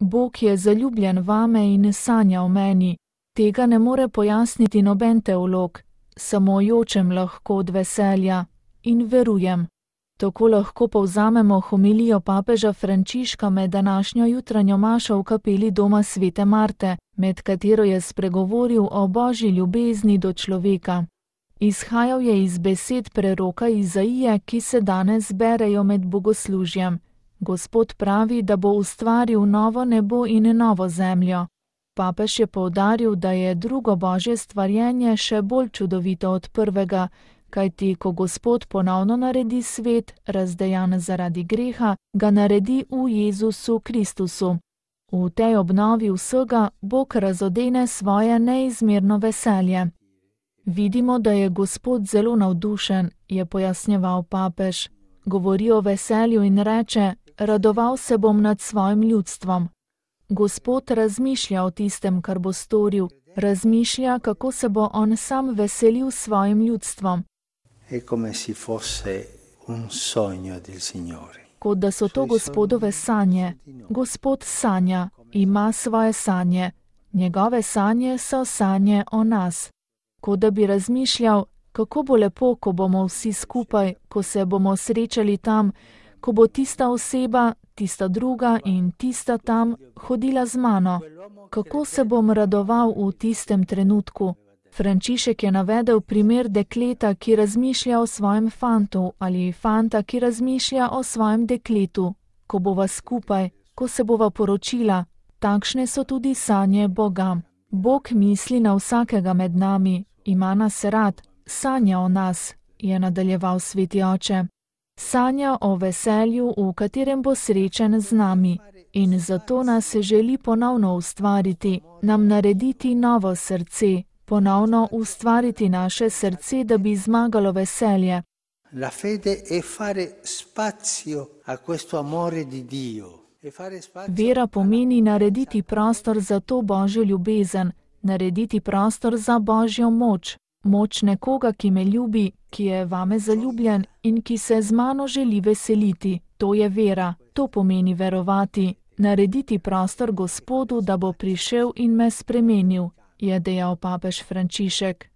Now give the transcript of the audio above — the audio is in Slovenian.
Bog je zaljubljen vame in sanja o meni. Tega ne more pojasniti noben teolog, samo jočem lahko od veselja in verujem. Tako lahko povzamemo homilijo papeža Frančiška med današnjo jutranjo mašo v kapeli doma svete Marte, med katero je spregovoril o božji ljubezni do človeka. Izhajal je iz besed preroka Izaije, ki se danes berejo med bogoslužjem. Gospod pravi, da bo ustvaril novo nebo in novo zemljo. Papež je poudaril, da je drugo božje stvarjenje še bolj čudovito od prvega, kajti ko Gospod ponovno naredi svet, razdejan zaradi greha, ga naredi v Jezusu Kristusu. V tej obnovi vsega Bog razodene svoje neizmerno veselje. Vidimo, da je Gospod zelo navdušen, je pojasnjeval papež. Govori o veselju in reče: radoval se bom nad svojim ljudstvom. Gospod razmišlja o tistem, kar bo storil, razmišlja, kako se bo on sam veselil s svojim ljudstvom. Kot da so to Gospodove sanje. Gospod sanja, ima svoje sanje. Njegove sanje so sanje o nas. Kot da bi razmišljal, kako bo lepo, ko bomo vsi skupaj, ko se bomo srečali tam, ko bo tista oseba, tista druga in tista tam hodila z mano. Kako se bom radoval v tistem trenutku. Frančišek je navedel primer dekleta, ki razmišlja o svojem fantu, ali fanta, ki razmišlja o svojem dekletu. Ko bova skupaj, ko se bova poročila, takšne so tudi sanje Boga. Bog misli na vsakega med nami, ima nas rad, sanja o nas, je nadaljeval sveti oče. Sanja o veselju, v katerem bo srečen z nami, in zato nas želi ponovno ustvariti, nam narediti novo srce, ponovno ustvariti naše srce, da bi zmagalo veselje. La fede è fare spazio a questo amore di Dio. Vera pomeni narediti prostor za to božjo ljubezen, narediti prostor za božjo moč. Moč nekoga, ki me ljubi, ki je vame zaljubljen in ki se z mano želi veseliti. To je vera, to pomeni verovati, narediti prostor Gospodu, da bo prišel in me spremenil, je dejal papež Frančišek.